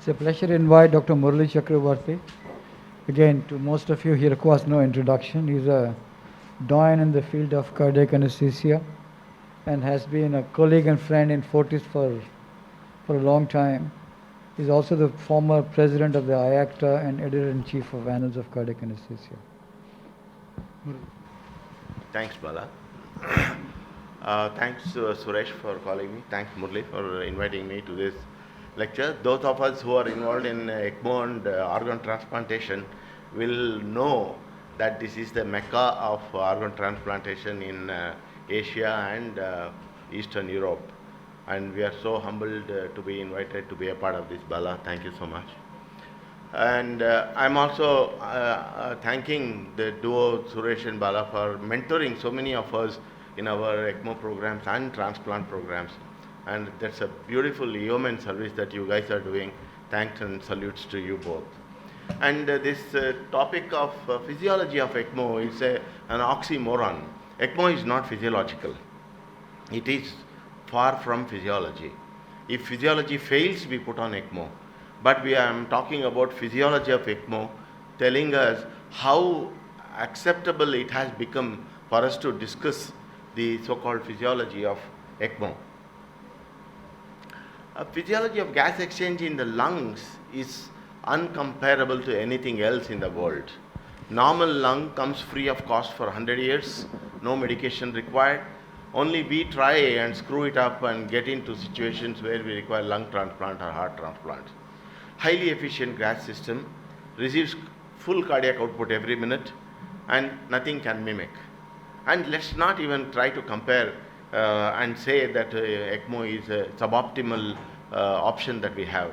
It's a pleasure to invite Dr. Murali Chakravarti. Again, to most of you, he requires no introduction. He's a doyen in the field of cardiac anesthesia and has been a colleague and friend in Fortis for a long time. He's also the former president of the IACTA and editor-in-chief of Annals of Cardiac Anesthesia. Thanks, Bala. Thanks, Suresh, for calling me. Thanks, Murli, for inviting me to this lecture. Those of us who are involved in ECMO and organ transplantation will know that this is the mecca of organ transplantation in Asia and Eastern Europe. And we are so humbled to be invited to be a part of this, Bala. Thank you so much. And I'm also thanking the duo Suresh and Bala for mentoring so many of us in our ECMO programs and transplant programs. And that's a beautiful yeoman service that you guys are doing. Thanks and salutes to you both. And this topic of physiology of ECMO is an oxymoron. ECMO is not physiological. It is far from physiology. If physiology fails, we put on ECMO. But we are talking about physiology of ECMO, telling us how acceptable it has become for us to discuss the so-called physiology of ECMO. Physiology of gas exchange in the lungs is uncomparable to anything else in the world. Normal lung comes free of cost for 100 years, no medication required. Only we try and screw it up and get into situations where we require lung transplant or heart transplant. Highly efficient gas system, receives full cardiac output every minute, and nothing can mimic. And let's not even try to compare and say that ECMO is a suboptimal option that we have.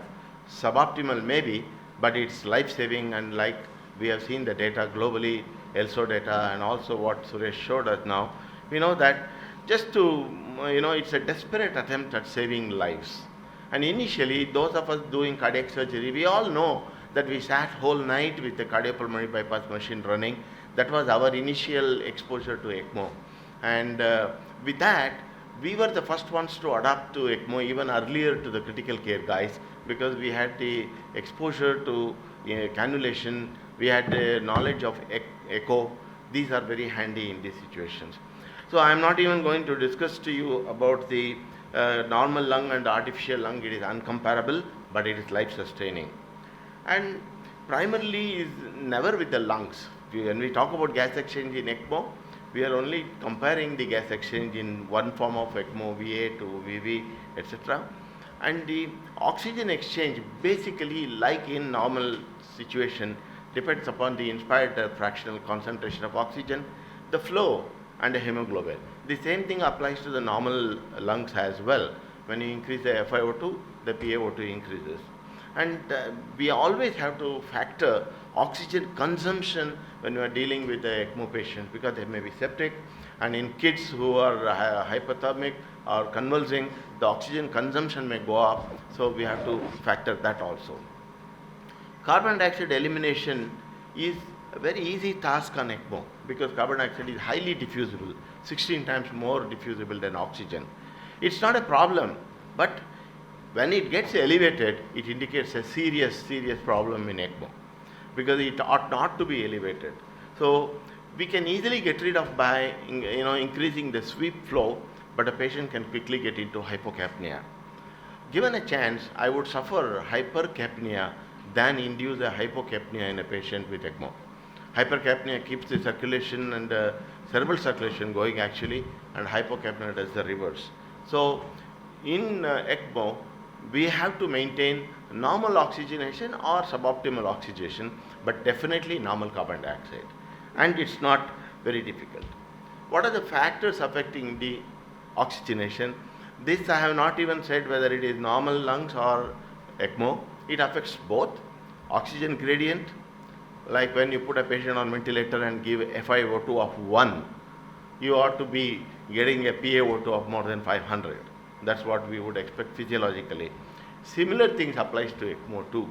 Suboptimal maybe, but it's life-saving, and like we have seen the data globally, ELSO data, and also what Suresh showed us now, we know that just to, it's a desperate attempt at saving lives. And initially, those of us doing cardiac surgery, we all know that we sat whole night with the cardiopulmonary bypass machine running. That was our initial exposure to ECMO. And with that, we were the first ones to adapt to ECMO even earlier to the critical care guys, because we had the exposure to cannulation, we had the knowledge of echo. These are very handy in these situations. So I am not even going to discuss to you about the normal lung and artificial lung. It is uncomparable, but it is life-sustaining. And primarily is never with the lungs. When we talk about gas exchange in ECMO, we are only comparing the gas exchange in one form of ECMO, VA to VV, etc. And the oxygen exchange, basically like in normal situation, depends upon the inspired fractional concentration of oxygen, the flow, and the hemoglobin. The same thing applies to the normal lungs as well. When you increase the FiO2, the PaO2 increases. And we always have to factor oxygen consumption when we are dealing with the ECMO patient, because they may be septic, and in kids who are hypothermic or convulsing, the oxygen consumption may go up, so we have to factor that also. Carbon dioxide elimination is a very easy task on ECMO, because carbon dioxide is highly diffusible, 16 times more diffusible than oxygen. It's not a problem, but when it gets elevated, it indicates a serious problem in ECMO, because it ought not to be elevated. So we can easily get rid of by increasing the sweep flow, but a patient can quickly get into hypocapnia. Given a chance, I would suffer hypercapnia than induce a hypocapnia in a patient with ECMO. Hypercapnia keeps the circulation and cerebral circulation going actually, and hypocapnia does the reverse. So in ECMO, we have to maintain normal oxygenation or suboptimal oxygenation, but definitely normal carbon dioxide. And it's not very difficult. What are the factors affecting the oxygenation? This I have not even said whether it is normal lungs or ECMO. It affects both. Oxygen gradient, like when you put a patient on ventilator and give FiO2 of 1, you ought to be getting a PaO2 of more than 500. That's what we would expect physiologically. Similar things applies to ECMO too.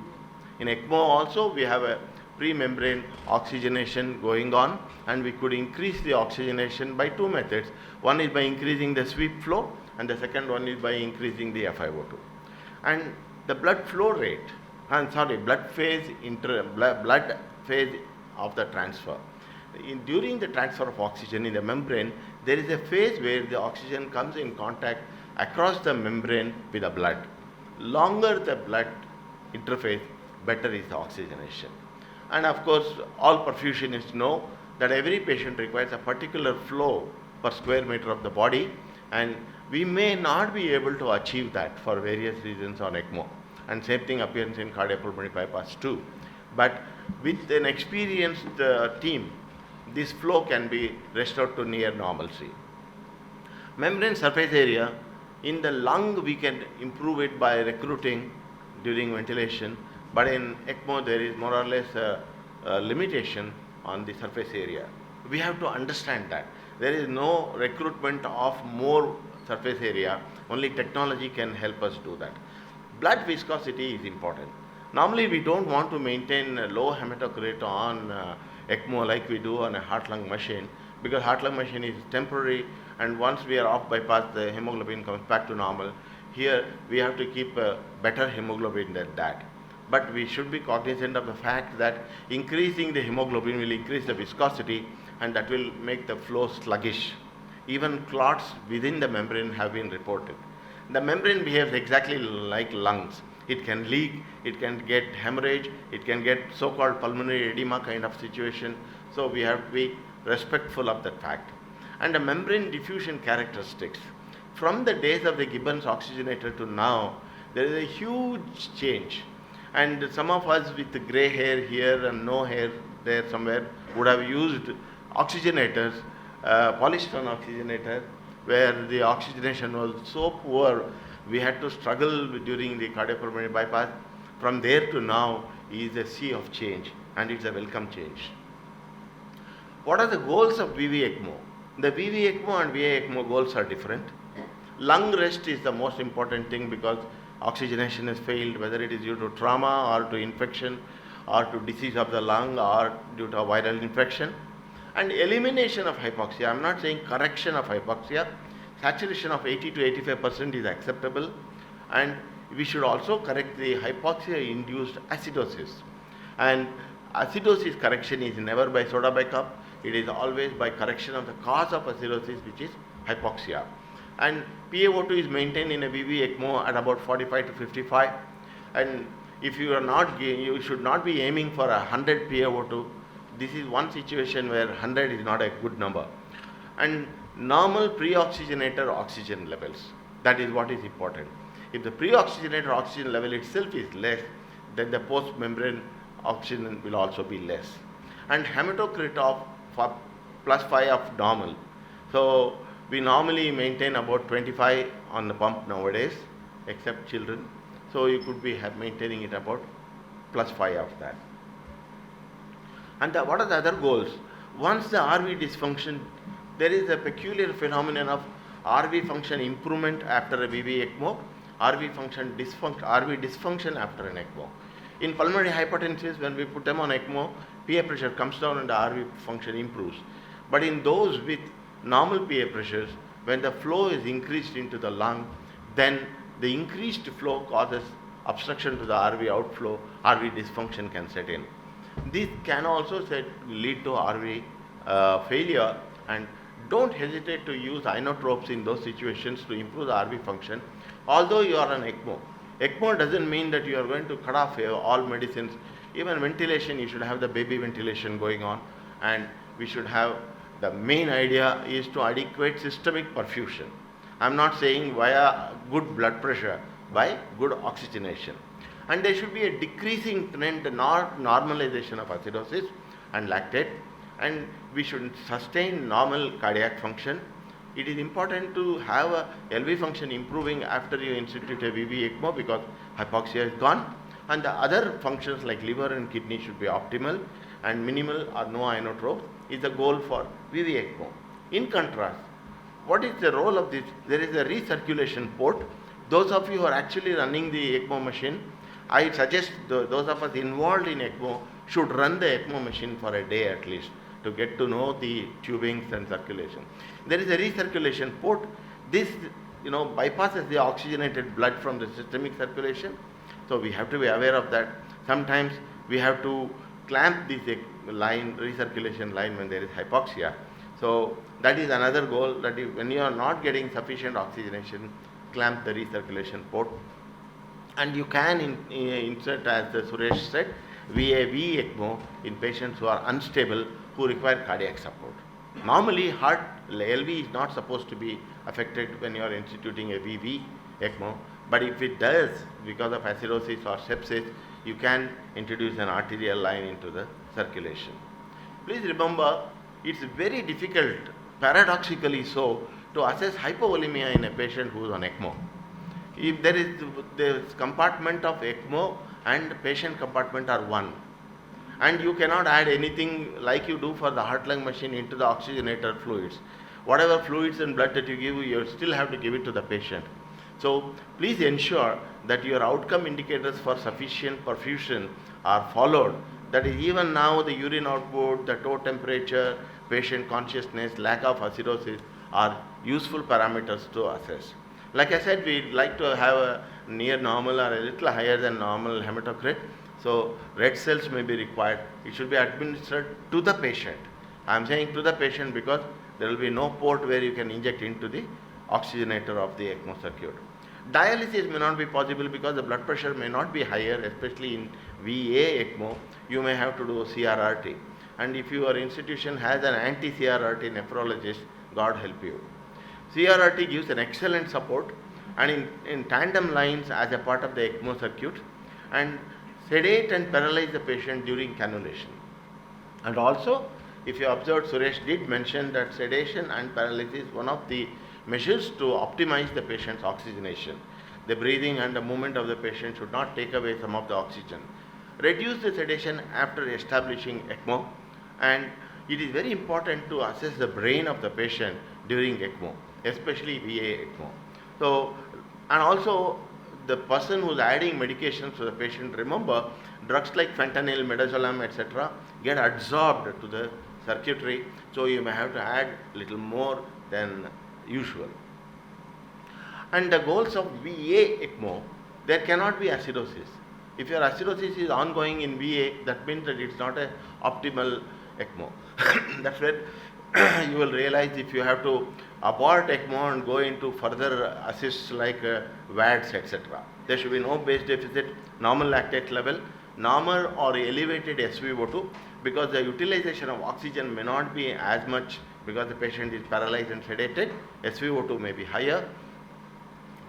In ECMO also, we have a pre-membrane oxygenation going on, and we could increase the oxygenation by two methods. One is by increasing the sweep flow, and the second one is by increasing the FiO2. And the blood flow rate, blood phase blood phase of the transfer. During the transfer of oxygen in the membrane, there is a phase where the oxygen comes in contact across the membrane with the blood. Longer the blood interface, better is the oxygenation. And of course, all perfusionists know that every patient requires a particular flow per square meter of the body, and we may not be able to achieve that for various reasons on ECMO. And same thing appears in cardiopulmonary bypass too. But with an experienced team, this flow can be restored to near normalcy. Membrane surface area, in the lung we can improve it by recruiting during ventilation, but in ECMO there is more or less a limitation on the surface area. We have to understand that. There is no recruitment of more surface area, only technology can help us do that. Blood viscosity is important. Normally we don't want to maintain a low hematocrit on ECMO like we do on a heart-lung machine, because heart-lung machine is temporary, and once we are off bypass, the hemoglobin comes back to normal. Here we have to keep a better hemoglobin than that. But we should be cognizant of the fact that increasing the hemoglobin will increase the viscosity, and that will make the flow sluggish. Even clots within the membrane have been reported. The membrane behaves exactly like lungs. It can leak, it can get hemorrhage, it can get so-called pulmonary edema kind of situation. So we have to be respectful of that fact. And the membrane diffusion characteristics. From the days of the Gibbons oxygenator to now, there is a huge change. And some of us with the gray hair here and no hair there somewhere would have used oxygenators, polystyrene oxygenator, where the oxygenation was so poor, we had to struggle during the cardiopulmonary bypass. From there to now is a sea of change, and it's a welcome change. What are the goals of VV ECMO? The VV ECMO and VA ECMO goals are different. Lung rest is the most important thing, because oxygenation has failed, whether it is due to trauma or to infection or to disease of the lung or due to a viral infection. And elimination of hypoxia, I am not saying correction of hypoxia, saturation of 80 to 85% is acceptable, and we should also correct the hypoxia induced acidosis. And acidosis correction is never by soda bicarb, it is always by correction of the cause of acidosis, which is hypoxia. And PaO2 is maintained in a VV ECMO at about 45 to 55, and if you are not, you should not be aiming for 100 PaO2. This is one situation where 100 is not a good number. And normal pre-oxygenator oxygen levels, that is what is important. If the pre-oxygenator oxygen level itself is less, then the post-membrane oxygen will also be less. And hematocrit of +5 of normal. So we normally maintain about 25 on the pump nowadays, except children. So you could be maintaining it about +5 of that. And what are the other goals? Once the RV dysfunction, there is a peculiar phenomenon of RV function improvement after a VV ECMO, RV dysfunction after an ECMO. In pulmonary hypertensives, when we put them on ECMO, PA pressure comes down and the RV function improves. But in those with normal PA pressures, when the flow is increased into the lung, then the increased flow causes obstruction to the RV outflow, RV dysfunction can set in. This can also lead to RV failure, and don't hesitate to use inotropes in those situations to improve the RV function. Although you are on ECMO, ECMO doesn't mean that you are going to cut off all medicines. Even ventilation, you should have the baby ventilation going on, and we should have, the main idea is to adequate systemic perfusion. I am not saying via good blood pressure, by good oxygenation. And there should be a decreasing trend, not normalization of acidosis and lactate, and we should sustain normal cardiac function. It is important to have a LV function improving after you institute a VV ECMO, because hypoxia is gone, and the other functions like liver and kidney should be optimal, and minimal or no inotrope is the goal for VV ECMO. In contrast, what is the role of this? There is a recirculation port. Those of you who are actually running the ECMO machine, I suggest those of us involved in ECMO should run the ECMO machine for a day at least to get to know the tubings and circulation. There is a recirculation port. This bypasses the oxygenated blood from the systemic circulation, So we have to be aware of that. Sometimes we have to clamp this line, recirculation line, when there is hypoxia. So that is another goal, that when you are not getting sufficient oxygenation, clamp the recirculation port. And you can insert, as Suresh said, VAV ECMO in patients who are unstable, who require cardiac support. Normally, heart LV is not supposed to be affected when you are instituting a VV ECMO, but if it does, because of acidosis or sepsis, you can introduce an arterial line into the circulation. Please remember, it's very difficult, paradoxically so, to assess hypovolemia in a patient who is on ECMO. If there is the compartment of ECMO and patient compartment are one, and you cannot add anything like you do for the heart-lung machine into the oxygenator fluids. Whatever fluids and blood that you give, you still have to give it to the patient. So please ensure that your outcome indicators for sufficient perfusion are followed. That is, even now the urine output, the toe temperature, patient consciousness, lack of acidosis are useful parameters to assess. Like I said, we like to have a near normal or a little higher than normal hematocrit. So red cells may be required. It should be administered to the patient. I am saying to the patient because there will be no port where you can inject into the oxygenator of the ECMO circuit. Dialysis may not be possible because the blood pressure may not be higher, especially in VA ECMO. You may have to do CRRT. And if your institution has an anti-CRRT nephrologist, God help you. CRRT gives an excellent support, and in tandem lines as a part of the ECMO circuit, and sedate and paralyze the patient during cannulation. And also, if you observed, Suresh did mention that sedation and paralysis is one of the measures to optimize the patient's oxygenation. The breathing and the movement of the patient should not take away some of the oxygen. Reduce the sedation after establishing ECMO, and it is very important to assess the brain of the patient during ECMO, especially VA ECMO. So, and also the person who is adding medications to the patient, remember, drugs like fentanyl, midazolam, etc. get absorbed to the circuitry, so you may have to add little more than usual. And the goals of VA ECMO, there cannot be acidosis. If your acidosis is ongoing in VA, that means that it's not an optimal ECMO. That's where you will realize if you have to abort ECMO and go into further assists like VADs, etc. There should be no base deficit, normal lactate level, normal or elevated SpO2, because the utilization of oxygen may not be as much because the patient is paralyzed and sedated. SpO2 may be higher.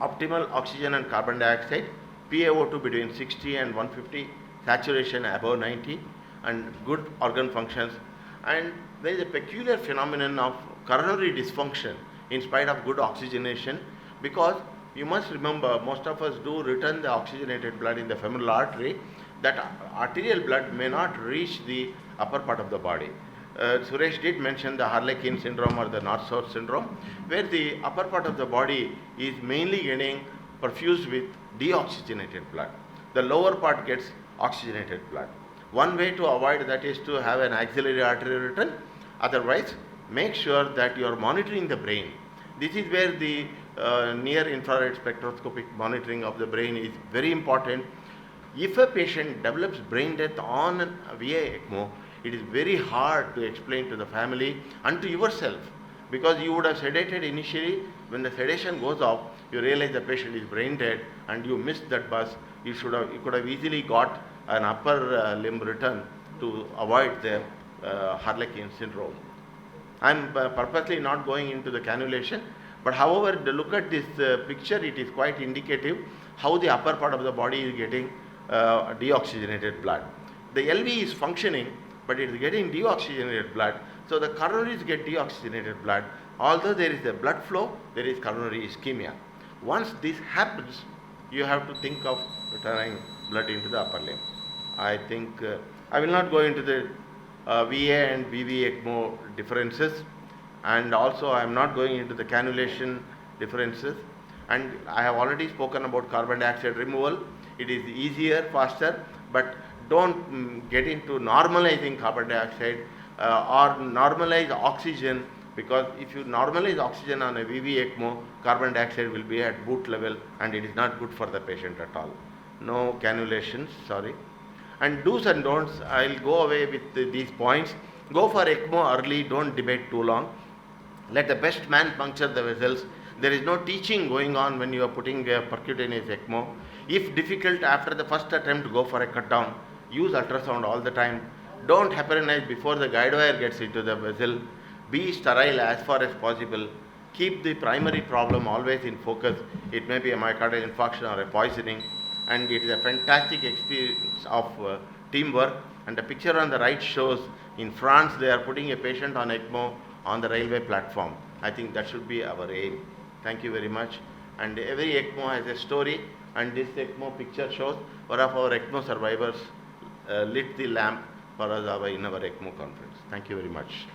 Optimal oxygen and carbon dioxide, PaO2 between 60 and 150, saturation above 90, and good organ functions. And there is a peculiar phenomenon of coronary dysfunction in spite of good oxygenation, because you must remember, most of us do return the oxygenated blood in the femoral artery. That arterial blood may not reach the upper part of the body. Suresh did mention the Harlequin syndrome or the North-South syndrome, where the upper part of the body is mainly getting perfused with deoxygenated blood. The lower part gets oxygenated blood. One way to avoid that is to have an axillary artery return. Otherwise, make sure that you are monitoring the brain. This is where the near infrared spectroscopic monitoring of the brain is very important. If a patient develops brain death on VA ECMO, it is very hard to explain to the family and to yourself, because you would have sedated initially. When the sedation goes off, you realize the patient is brain dead and you missed that bus. You could have easily got an upper limb return to avoid the Harlequin syndrome. I am purposely not going into the cannulation, but however, look at this picture, it is quite indicative how the upper part of the body is getting deoxygenated blood. The LV is functioning, but it is getting deoxygenated blood, so the coronaries get deoxygenated blood. Although there is a blood flow, there is coronary ischemia. Once this happens, you have to think of returning blood into the upper limb. I think I will not go into the VA and VV ECMO differences, and also I am not going into the cannulation differences. And I have already spoken about carbon dioxide removal. It is easier, faster, but don't get into normalizing carbon dioxide or normalize oxygen, because if you normalize oxygen on a VV ECMO, carbon dioxide will be at boot level and it is not good for the patient at all. no cannulations, sorry. And do's and don'ts, I'll go away with these points. Go for ECMO early, don't debate too long. Let the best man puncture the vessels. There is no teaching going on when you are putting a percutaneous ECMO. If difficult, after the first attempt, go for a cut down. Use ultrasound all the time. Don't heparinize before the guide wire gets into the vessel. Be sterile as far as possible. Keep the primary problem always in focus. It may be a myocardial infarction or a poisoning, and it is a fantastic experience of teamwork. And the picture on the right shows in France they are putting a patient on ECMO on the railway platform. I think that should be our aim. Thank you very much. And every ECMO has a story, and this ECMO picture shows one of our ECMO survivors lit the lamp for us in our ECMO conference. Thank you very much.